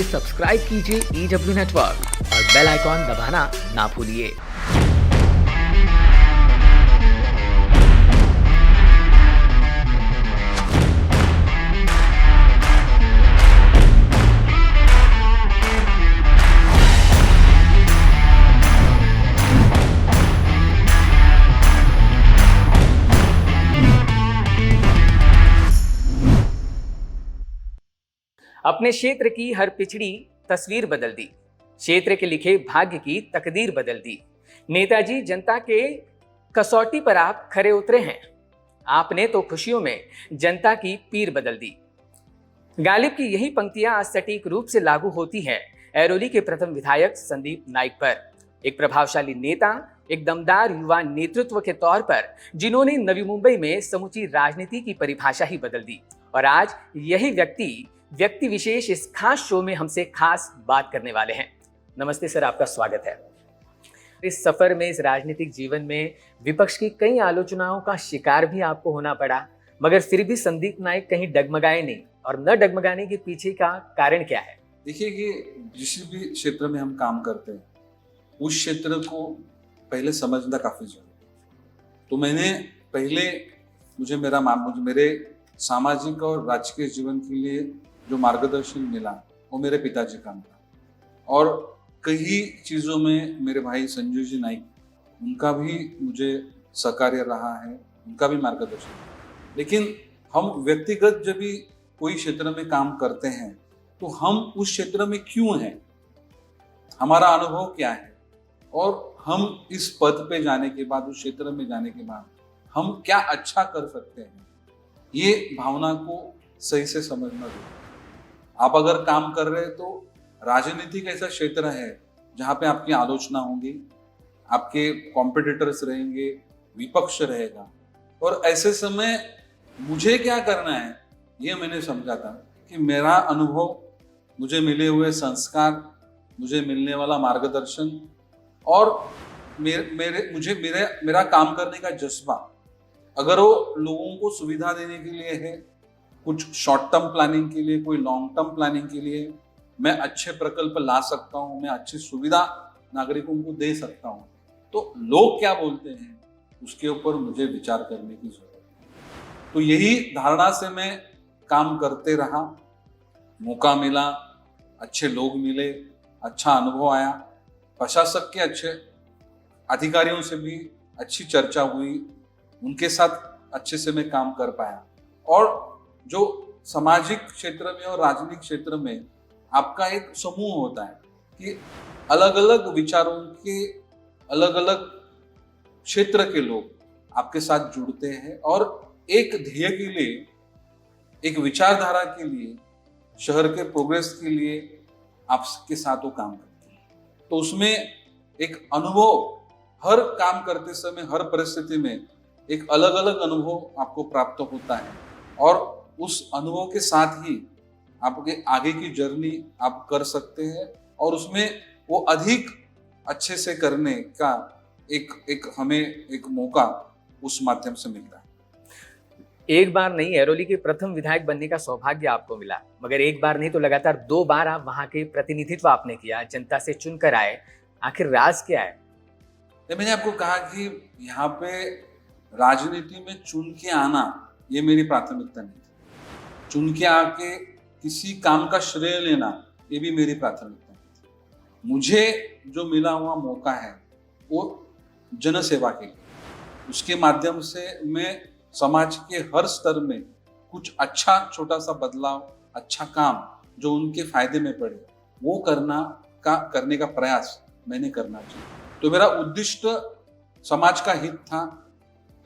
Subscribe कीजिए EW network और bell icon दबाना ना भूलिए। अपने क्षेत्र की हर पिछड़ी तस्वीर बदल दी, क्षेत्र के लिखे भाग्य की तकदीर बदल दी। नेताजी जनता के कसौटी पर आप खरे उतरे हैं, आपने तो खुशियों में जनता की पीर बदल दी। गालिब की यही पंक्तियां आज सटीक रूप से लागू होती हैं ऐरोली के प्रथम विधायक संदीप नाइक पर, एक प्रभावशाली नेता, एक दमदार युवा नेतृत्व के तौर पर जिन्होंने नवी मुंबई में समूची राजनीति की परिभाषा ही बदल दी। और आज यही व्यक्ति विशेष इस खास शो में हमसे खास बात करने वाले हैं। नमस्ते सर, आपका स्वागत है। इस सफर में, इस राजनीतिक जीवन में विपक्ष की कई आलोचनाओं का शिकार भी आपको होना पड़ा, मगर फिर भी संदीप नाइक कहीं डगमगाए नहीं। और न डगमगाने के पीछे का कारण क्या है? देखिए कि जिस भी क्षेत्र में हम काम करते हैं उस क्षेत्र को पहले समझना काफी जरूरी है। तो मैंने पहले मुझे मेरे सामाजिक और राजकीय जीवन के लिए जो मार्गदर्शन मिला वो मेरे पिताजी का मिला, और कई चीज़ों में मेरे भाई संजय जी नाइक, उनका भी मुझे सहकार्य रहा है, उनका भी मार्गदर्शन। लेकिन हम व्यक्तिगत जब भी कोई क्षेत्र में काम करते हैं तो हम उस क्षेत्र में क्यों हैं, हमारा अनुभव क्या है, और हम इस पद पे जाने के बाद, उस क्षेत्र में जाने के बाद हम क्या अच्छा कर सकते हैं, ये भावना को सही से समझना जरूरी है। आप अगर काम कर रहे हैं तो राजनीतिक ऐसा क्षेत्र है जहाँ पे आपकी आलोचना होगी, आपके कॉम्पिटिटर्स रहेंगे, विपक्ष रहेगा, और ऐसे समय मुझे क्या करना है ये मैंने समझा था कि मेरा अनुभव, मुझे मिले हुए संस्कार, मुझे मिलने वाला मार्गदर्शन और मेरा काम करने का जज्बा, अगर वो लोगों को सुविधा देने के लिए है, कुछ शॉर्ट टर्म प्लानिंग के लिए, कोई लॉन्ग टर्म प्लानिंग के लिए, मैं अच्छे प्रकल्प ला सकता हूँ, मैं अच्छी सुविधा नागरिकों को दे सकता हूँ, तो लोग क्या बोलते हैं उसके ऊपर मुझे विचार करने की जरूरत है। तो यही धारणा से मैं काम करते रहा, मौका मिला, अच्छे लोग मिले, अच्छा अनुभव आया, प्रशासक के अच्छे अधिकारियों से भी अच्छी चर्चा हुई, उनके साथ अच्छे से मैं काम कर पाया। और जो सामाजिक क्षेत्र में और राजनीतिक क्षेत्र में आपका एक समूह होता है कि अलग अलग विचारों के, अलग अलग क्षेत्र के लोग आपके साथ जुड़ते हैं और एक ध्येय के लिए, एक विचारधारा के लिए, शहर के प्रोग्रेस के लिए आपके साथ वो काम करते हैं। तो उसमें एक अनुभव, हर काम करते समय, हर परिस्थिति में एक अलग अलग अनुभव आपको प्राप्त होता है, और उस अनुभव के साथ ही आपके आगे की जर्नी आप कर सकते हैं, और उसमें वो अधिक अच्छे से करने का हमें एक मौका उस माध्यम से मिलता है। एक बार नहीं, ऐरोली के प्रथम विधायक बनने का सौभाग्य आपको मिला, मगर एक बार नहीं तो लगातार 2 बार आप वहां के प्रतिनिधित्व आपने किया, जनता से चुनकर आए। आखिर राज क्या है? मैंने आपको कहा कि यहाँ पे राजनीति में चुन के आना ये मेरी प्राथमिकता नहीं थी। चुन के आके किसी काम का श्रेय लेना ये भी मेरी प्राथमिकता नहीं थी। मुझे जो मिला हुआ मौका है वो जनसेवा के लिए, उसके माध्यम से मैं समाज के हर स्तर में कुछ अच्छा छोटा सा बदलाव, अच्छा काम जो उनके फायदे में पड़े, वो करने का प्रयास मैंने करना चाहिए। तो मेरा उद्देश्य समाज का हित था,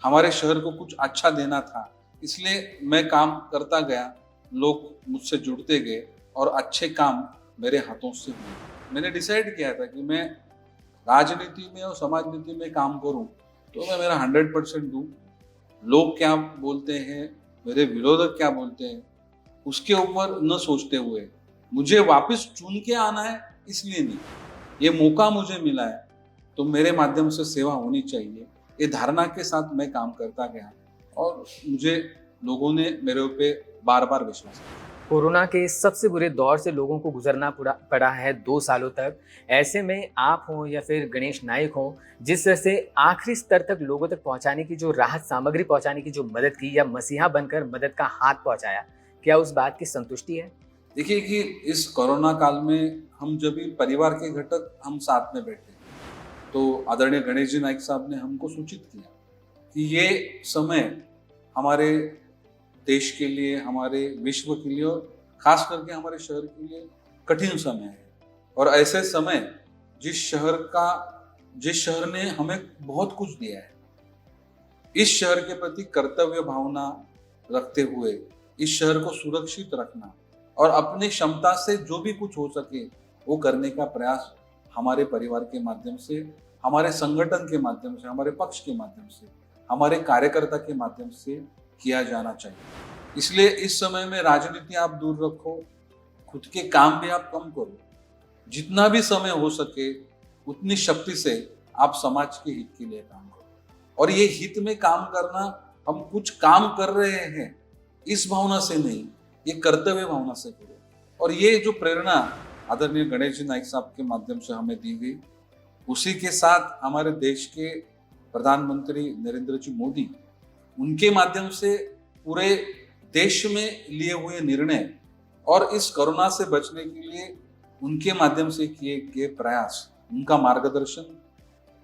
हमारे शहर को कुछ अच्छा देना था, इसलिए मैं काम करता गया, लोग मुझसे जुड़ते गए और अच्छे काम मेरे हाथों से हुए। मैंने डिसाइड किया था कि मैं राजनीति में और समाज नीति में काम करूं तो मैं मेरा 100% दूं। लोग क्या बोलते हैं, मेरे विरोधक क्या बोलते हैं, उसके ऊपर न सोचते हुए मुझे वापस चुन के आना है, इसलिए नहीं, ये मौका मुझे मिला है तो मेरे माध्यम से सेवा होनी चाहिए, ये धारणा के साथ मैं काम करता गया, और मुझे लोगों ने मेरे ऊपर बार बार विश्वास किया। कोरोना के सबसे बुरे दौर से लोगों को गुजरना पड़ा है 2 सालों तक। ऐसे में आप हों या फिर गणेश नाइक हों, जिस तरह से आखिरी स्तर तक लोगों तक पहुंचाने की जो राहत सामग्री पहुंचाने की जो मदद की या मसीहा बनकर मदद का हाथ पहुंचाया, क्या उस बात की संतुष्टि है? देखिए कि इस कोरोना काल में हम जब भी परिवार के घटक हम साथ में बैठे तो आदरणीय गणेश जी नाइक साहब ने हमको सूचित किया कि ये समय हमारे देश के लिए, हमारे विश्व के लिए और खास करके हमारे शहर के लिए कठिन समय है। और ऐसे समय जिस शहर ने हमें बहुत कुछ दिया है, इस शहर के प्रति कर्तव्य भावना रखते हुए इस शहर को सुरक्षित रखना और अपनी क्षमता से जो भी कुछ हो सके वो करने का प्रयास हमारे परिवार के माध्यम से, हमारे संगठन के माध्यम से, हमारे पक्ष के माध्यम से, हमारे कार्यकर्ता के माध्यम से किया जाना चाहिए। इसलिए इस समय में राजनीति आप दूर रखो, खुद के काम भी आप कम करो, जितना भी समय हो सके उतनी शक्ति से आप समाज के हित के लिए काम करो। और ये हित में काम करना, हम कुछ काम कर रहे हैं इस भावना से नहीं, ये कर्तव्य भावना से करो। और ये जो प्रेरणा आदरणीय गणेश जी नाइक साहब के माध्यम से हमें दी गई, उसी के साथ हमारे देश के प्रधानमंत्री नरेंद्र जी मोदी, उनके माध्यम से पूरे देश में लिए हुए निर्णय और इस कोरोना से बचने के लिए उनके माध्यम से किए गए प्रयास, उनका मार्गदर्शन,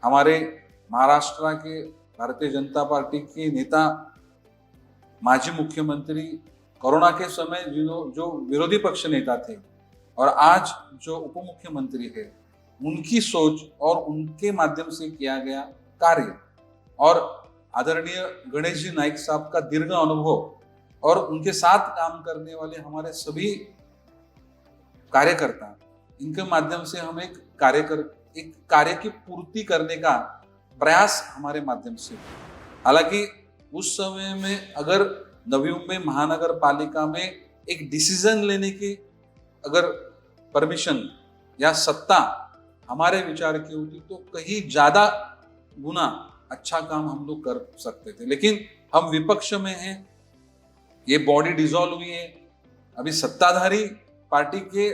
हमारे महाराष्ट्र के भारतीय जनता पार्टी के नेता, माजी मुख्यमंत्री, कोरोना के समय जो विरोधी पक्ष नेता थे और आज जो उप मुख्यमंत्री है, उनकी सोच और उनके माध्यम से किया गया कार्य और आदरणीय गणेश जी नाइक साहब का दीर्घ अनुभव और उनके साथ काम करने वाले हमारे सभी कार्यकर्ता, इनके माध्यम से हम एक कार्य की पूर्ति करने का प्रयास हमारे माध्यम से। हालांकि उस समय में अगर नवी मुंबई महानगर पालिका में एक डिसीजन लेने की अगर परमिशन या सत्ता हमारे विचार की होती तो कहीं ज्यादा गुना अच्छा काम हम लोग कर सकते थे, लेकिन हम विपक्ष में हैं, ये बॉडी डिसॉल्व हुई है, अभी सत्ताधारी पार्टी के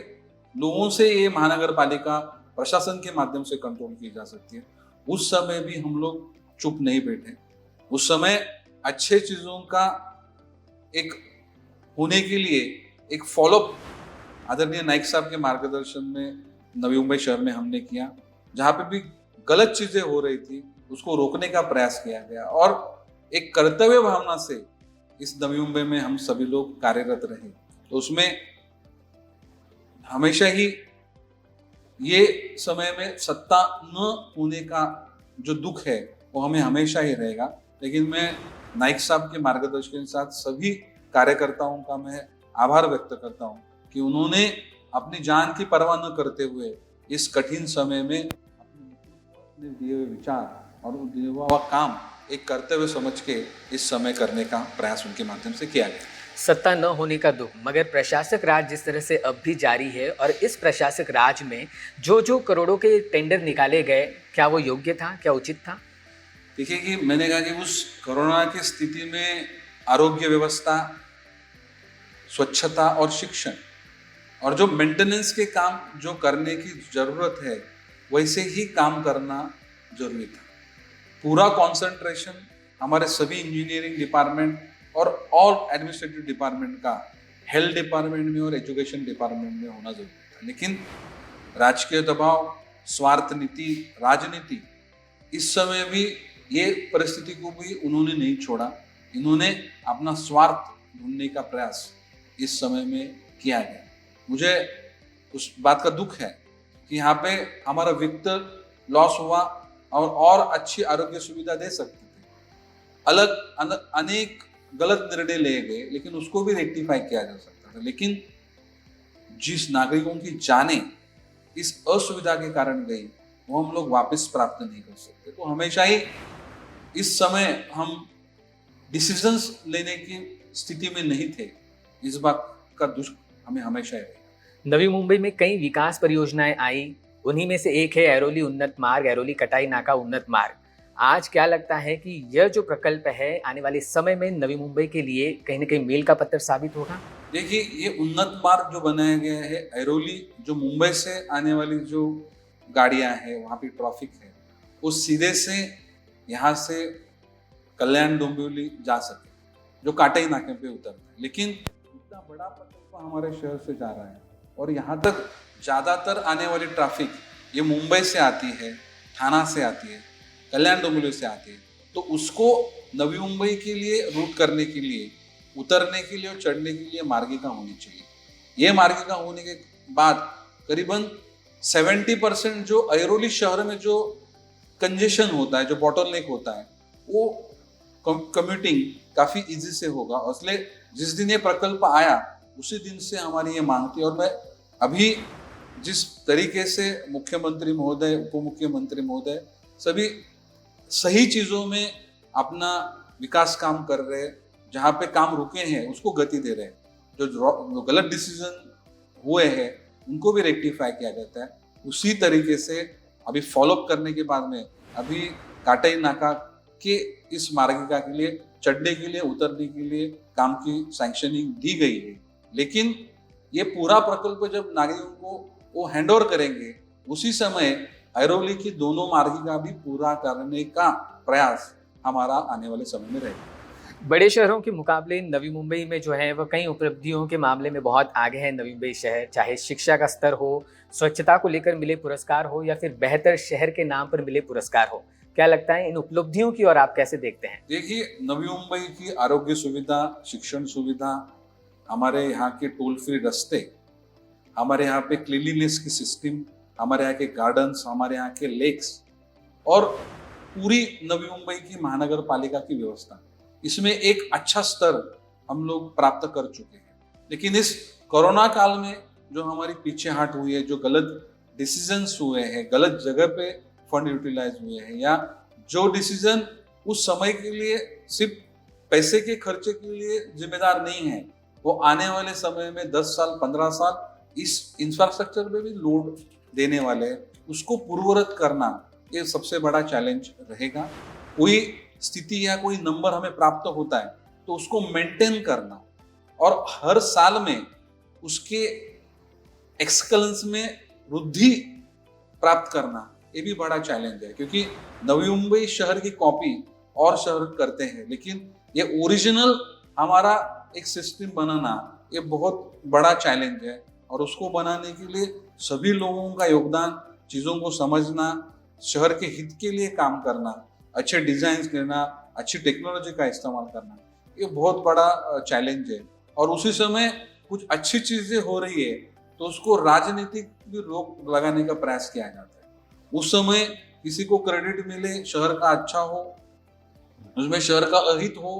लोगों से ये महानगर पालिका प्रशासन के माध्यम से कंट्रोल की जा सकती है। उस समय भी हम लोग चुप नहीं बैठे, उस समय अच्छे चीजों का एक होने के लिए एक फॉलोअप आदरणीय नाइक साहब के मार्गदर्शन में नवी मुंबई शहर में हमने किया। जहाँ पे भी गलत चीजें हो रही थी उसको रोकने का प्रयास किया गया और एक कर्तव्य भावना से इस नवी मुंबई में हम सभी लोग कार्यरत रहे। तो उसमें हमेशा ही ये समय में सत्ता न होने का जो दुख है वो हमें हमेशा ही रहेगा, लेकिन मैं नाइक साहब के मार्गदर्शन के साथ सभी कार्यकर्ताओं का मैं आभार व्यक्त करता हूं कि उन्होंने अपनी जान की परवाह न करते हुए इस कठिन समय में अपने दिए हुए विचार और दिया हुआ काम एक कर्तव्य समझ के इस समय करने का प्रयास उनके माध्यम से किया गया। सत्ता न होने का दुख, मगर प्रशासक राज जिस तरह से अब भी जारी है और इस प्रशासक राज में जो करोड़ों के टेंडर निकाले गए, क्या वो योग्य था, क्या उचित था? देखिए कि मैंने कहा कि उस कोरोना की स्थिति में आरोग्य व्यवस्था, स्वच्छता और शिक्षण और जो मेंटेनेंस के काम जो करने की जरूरत है वैसे ही काम करना जरूरी था। पूरा कंसंट्रेशन हमारे सभी इंजीनियरिंग डिपार्टमेंट और ऑल एडमिनिस्ट्रेटिव डिपार्टमेंट का हेल्थ डिपार्टमेंट में और एजुकेशन डिपार्टमेंट में होना जरूरी था, लेकिन राजकीय दबाव, स्वार्थ नीति, राजनीति, इस समय भी ये परिस्थिति को भी उन्होंने नहीं छोड़ा। इन्होंने अपना स्वार्थ ढूंढने का प्रयास इस समय में किया गया। मुझे उस बात का दुख है कि यहाँ पे हमारा वित्त लॉस हुआ और अच्छी आरोग्य सुविधा दे सकते थे। अनेक गलत निर्णय लिए गए, लेकिन उसको भी रेक्टिफाई किया जा सकता था, लेकिन जिस नागरिकों की जानें इस असुविधा के कारण गई वो हम लोग वापस प्राप्त नहीं कर सकते। तो हमेशा ही इस समय हम डिसीजंस लेने की स्थिति में नहीं थे, इस बात का दुख हमें हमेशा ही रहेगा। नवी मुंबई में कई विकास परियोजनाएं आई, उन्हीं में से एक है ऐरोली उन्नत मार्ग, ऐरोली कटाई नाका उन्नत मार्ग। आज क्या लगता है कि यह जो प्रकल्प है आने वाले समय में नवी मुंबई के लिए कहीं ना कहीं मील का पत्थर साबित होगा? देखिए, ये उन्नत मार्ग जो बनाया गया है ऐरोली, जो मुंबई से आने वाली जो गाड़ियां हैं, वहाँ पे ट्रैफिक है, वो सीधे से यहाँ से कल्याण डोंबिवली जा सके, जो काटाई नाके पे उतरता है। लेकिन इतना बड़ा प्रकल्प हमारे शहर से जा रहा है और यहाँ तक ज़्यादातर आने वाली ट्रैफिक ये मुंबई से आती है, थाना से आती है, कल्याण डोंबिवली से आती है। तो उसको नवी मुंबई के लिए रूट करने के लिए, उतरने के लिए और चढ़ने के लिए मार्गिका होनी चाहिए। ये मार्गिका होने के बाद करीबन 70% जो ऐरोली शहर में जो कंजेशन होता है, जो बॉटलनेक होता है, वो कम्यूटिंग काफ़ी इजी से होगा। और इसलिए जिस दिन ये प्रकल्प आया उसी दिन से हमारी ये मांग थी। और मैं अभी जिस तरीके से मुख्यमंत्री महोदय, उप मुख्यमंत्री महोदय सभी सही चीज़ों में अपना विकास काम कर रहे हैं, जहाँ पे काम रुके हैं उसको गति दे रहे हैं, जो गलत डिसीजन हुए हैं उनको भी रेक्टिफाई किया जाता है। उसी तरीके से अभी फॉलोअप करने के बाद में अभी काटाई नाका के इस मार्गिका के लिए चढ़ने के लिए, उतरने के लिए काम की सैंक्शनिंग दी गई है। लेकिन ये पूरा प्रकल्प जब नागरिकों को वो हैंड ओवर करेंगे, उसी समय ऐरोली की दोनों मार्गिका भी पूरा करने का प्रयास हमारा आने वाले समय में रहेगा। बड़े शहरों के मुकाबले नवी मुंबई में जो है वह कई उपलब्धियों के मामले में बहुत आगे है नवी मुंबई शहर। चाहे शिक्षा का स्तर हो, स्वच्छता को लेकर मिले पुरस्कार हो या फिर बेहतर शहर के नाम पर मिले पुरस्कार हो, क्या लगता है इन उपलब्धियों की और आप कैसे देखते हैं? देखिए, नवी मुंबई की आरोग्य सुविधा, शिक्षण सुविधा, हमारे यहाँ के टोल फ्री रास्ते, हमारे यहाँ पे क्लीनलीनेस की सिस्टम, हमारे यहाँ के गार्डन्स, हमारे यहाँ के लेक्स और पूरी नवी मुंबई की महानगर पालिका की व्यवस्था, इसमें एक अच्छा स्तर हम लोग प्राप्त कर चुके हैं। लेकिन इस कोरोना काल में जो हमारी पीछे हट हुई है, जो गलत डिसीजंस हुए हैं, गलत जगह पे फंड यूटिलाइज हुए हैं, या जो डिसीजन उस समय के लिए सिर्फ पैसे के खर्चे के लिए जिम्मेदार नहीं है, वो आने वाले समय में 10 साल 15 साल इस इंफ्रास्ट्रक्चर पे भी लोड देने वाले हैं, उसको पूर्ववत करना ये सबसे बड़ा चैलेंज रहेगा। कोई स्थिति या कोई नंबर हमें प्राप्त होता है तो उसको मेंटेन करना और हर साल में उसके एक्सलेंस में वृद्धि प्राप्त करना, ये भी बड़ा चैलेंज है। क्योंकि नवी मुंबई शहर की कॉपी और शहर करते हैं, लेकिन ये ओरिजिनल हमारा एक सिस्टम बनाना ये बहुत बड़ा चैलेंज है। और उसको बनाने के लिए सभी लोगों का योगदान, चीज़ों को समझना, शहर के हित के लिए काम करना, अच्छे डिजाइन करना, अच्छी टेक्नोलॉजी का इस्तेमाल करना, ये बहुत बड़ा चैलेंज है। और उसी समय कुछ अच्छी चीज़ें हो रही है तो उसको राजनीतिक भी रोक लगाने का प्रयास किया जाता है। उस समय किसी को क्रेडिट मिले, शहर का अच्छा हो, उसमें शहर का अहित हो,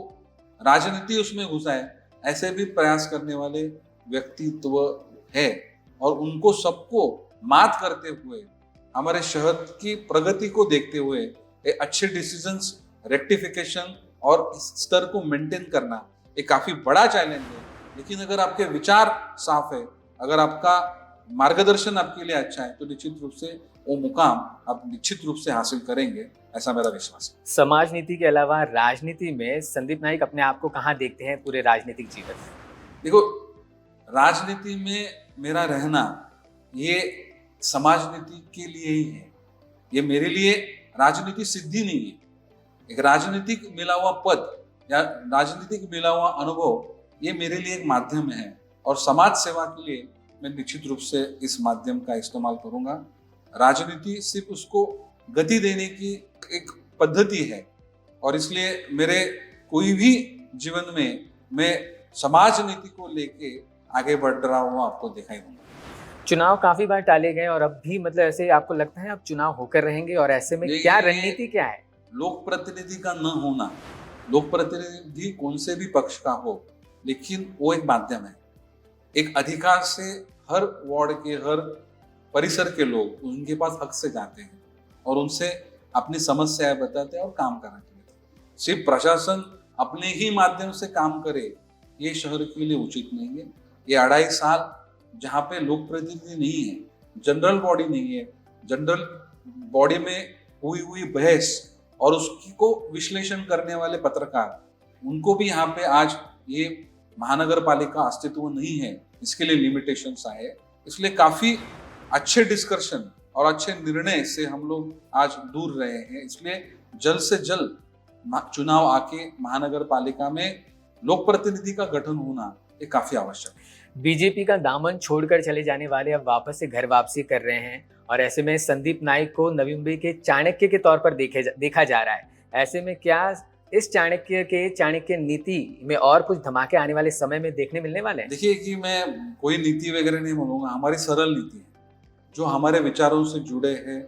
राजनीति उसमें घुसाए, ऐसे भी प्रयास करने वाले व्यक्तित्व है। और उनको सबको मात करते हुए, हमारे शहर की प्रगति को देखते हुए ये अच्छे डिसीजंस, रेक्टिफिकेशन और इस स्तर को मेंटेन करना एक काफी बड़ा चैलेंज है। लेकिन अगर आपके विचार साफ है, अगर आपका मार्गदर्शन आपके लिए अच्छा है, तो निश्चित रूप से वो मुकाम आप निश्चित रूप से हासिल करेंगे, ऐसा मेरा विश्वास है। समाज नीति के अलावा राजनीति में संदीप नाइक अपने आप को कहाँ देखते हैं पूरे राजनीतिक जीवन में? देखो, राजनीति में मेरा रहना ये समाज नीति के लिए ही है। ये मेरे लिए राजनीति सिद्धि नहीं है। एक राजनीतिक मिला हुआ पद या राजनीतिक मिला हुआ अनुभव ये मेरे लिए एक माध्यम है, और समाज सेवा के लिए मैं निश्चित रूप से इस माध्यम का इस्तेमाल करूंगा। राजनीति सिर्फ उसको गति देने की एक पद्धति है, और इसलिए मेरे कोई भी जीवन में मैं समाज नीति को लेके आगे बढ़ रहा हूँ, आपको दिखाई दूंगा। चुनाव काफी बार टाले गए और अब भी मतलब ऐसे आपको लगता है अब चुनाव होकर रहेंगे, और ऐसे में क्या रणनीति क्या है? लोक प्रतिनिधि का न होना, लोक प्रतिनिधि कौन से भी पक्ष का हो, लेकिन वो एक माध्यम है। एक अधिकार से हर वार्ड के, हर परिसर के लोग उनके पास हक से जाते हैं और उनसे अपनी समस्याएं बताते हैं और काम करने के लिए। सिर्फ प्रशासन अपने ही माध्यम से काम करे ये शहर के लिए उचित नहीं है। ये 2.5 साल जहाँ पे लोक प्रतिनिधि नहीं है, जनरल बॉडी नहीं है, जनरल बॉडी में हुई बहस और उसकी को विश्लेषण करने वाले पत्रकार, उनको भी यहाँ पे आज ये महानगर पालिका अस्तित्व नहीं है, इसके लिए लिमिटेशंस आए। इसलिए काफी अच्छे डिस्कशन और अच्छे निर्णय से हम लोग आज दूर रहे हैं। इसलिए जल्द से जल्द चुनाव आके महानगर पालिका में लोक प्रतिनिधि का गठन होना ये काफी आवश्यक है। बीजेपी का दामन छोड़कर चले जाने वाले अब वापस से घर वापसी कर रहे हैं और ऐसे में संदीप नाइक को नवी मुंबई के चाणक्य के तौर पर देखा जा रहा है। ऐसे में क्या इस चाणक्य नीति में और कुछ धमाके आने वाले समय में देखने मिलने वाले हैं? देखिए कि मैं कोई नीति वगैरह नहीं बोलूंगा, हमारी सरल नीति है जो हमारे विचारों से जुड़े हैं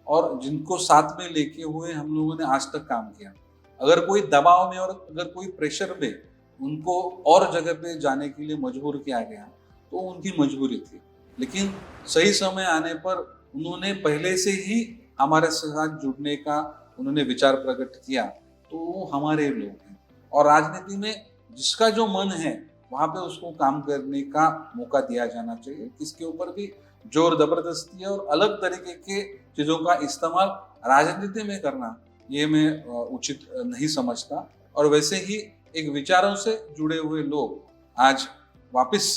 और जिनको साथ में लेके हुए हम लोगों ने आज तक काम किया। अगर कोई दबाव में और अगर कोई प्रेशर में उनको और जगह पे जाने के लिए मजबूर किया गया तो उनकी मजबूरी थी, लेकिन सही समय आने पर उन्होंने पहले से ही हमारे साथ जुड़ने का उन्होंने विचार प्रकट किया, तो वो हमारे लोग हैं। और राजनीति में जिसका जो मन है वहाँ पे उसको काम करने का मौका दिया जाना चाहिए। इसके ऊपर भी जोर जबरदस्ती और अलग तरीके के चीज़ों का इस्तेमाल राजनीति में करना ये मैं उचित नहीं समझता। और वैसे ही एक विचारों से जुड़े हुए लोग आज वापस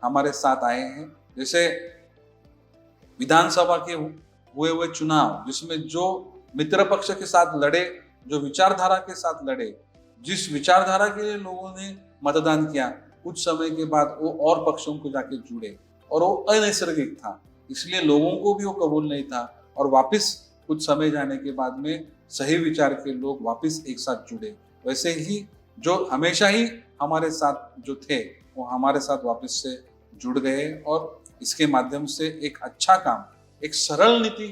हमारे साथ आए हैं। जैसे विधानसभा के हुए चुनाव जिसमें जो मित्र पक्ष के साथ लड़े, जो विचारधारा के साथ लड़े, जिस विचारधारा के लिए लोगों ने मतदान किया, कुछ समय के बाद वो और पक्षों को जाके जुड़े और वो अनैसर्गिक था, इसलिए लोगों को भी वो कबूल नहीं था। और वापस कुछ समय जाने के बाद में सही विचार के लोग वापस एक साथ जुड़े। वैसे ही जो हमेशा ही हमारे साथ जो थे वो हमारे साथ वापस से जुड़ गए और इसके माध्यम से एक अच्छा काम, एक सरल नीति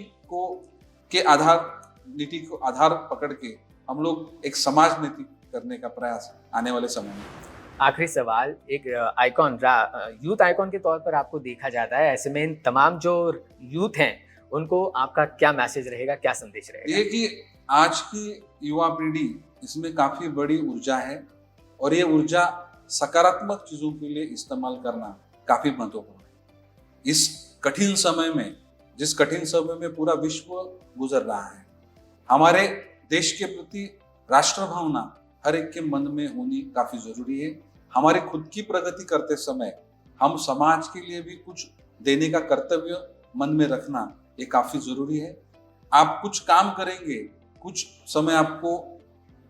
को आधार पकड़ के हम लोग एक समाज नीति करने का प्रयास आने वाले समय में। आखिरी सवाल, एक यूथ आइकॉन के तौर पर आपको देखा जाता है, ऐसे में तमाम जो यूथ हैं उनको आपका क्या मैसेज रहेगा, क्या संदेश रहेगा? ये कि आज की युवा पीढ़ी इसमें काफी बड़ी ऊर्जा है और ये ऊर्जा सकारात्मक चीजों के लिए इस्तेमाल करना काफी महत्वपूर्ण है। इस कठिन समय में, जिस कठिन समय में पूरा विश्व गुजर रहा है, हमारे देश के प्रति राष्ट्र भावना हर एक के मन में होनी काफी जरूरी है। हमारी खुद की प्रगति करते समय हम समाज के लिए भी कुछ देने का कर्तव्य मन में रखना ये काफी जरूरी है। आप कुछ काम करेंगे, कुछ समय आपको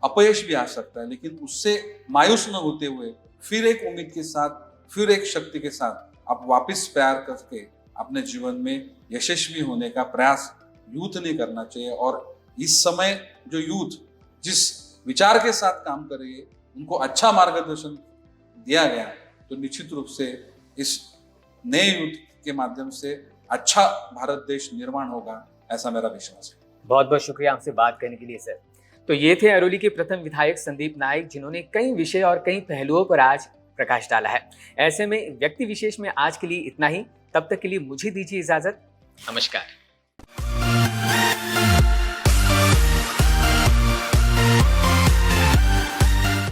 अपयश भी आ सकता है, लेकिन उससे मायूस न होते हुए फिर एक उम्मीद के साथ, फिर एक शक्ति के साथ आप वापस प्यार करके अपने जीवन में यशस्वी होने का प्रयास यूथ ने करना चाहिए। और इस समय जो यूथ जिस विचार के साथ काम कर रही है उनको अच्छा मार्गदर्शन दिया गया तो निश्चित रूप से इस नए यूथ के माध्यम से अच्छा भारत देश निर्माण होगा, ऐसा मेरा विश्वास है। बहुत बहुत शुक्रिया हमसे बात करने के लिए सर। तो ये थे अरवली के प्रथम विधायक संदीप नाइक, जिन्होंने कई विषय और कई पहलुओं पर आज प्रकाश डाला है। ऐसे में व्यक्ति विशेष में आज के लिए इतना ही। तब तक के लिए मुझे दीजिए इजाजत। नमस्कार।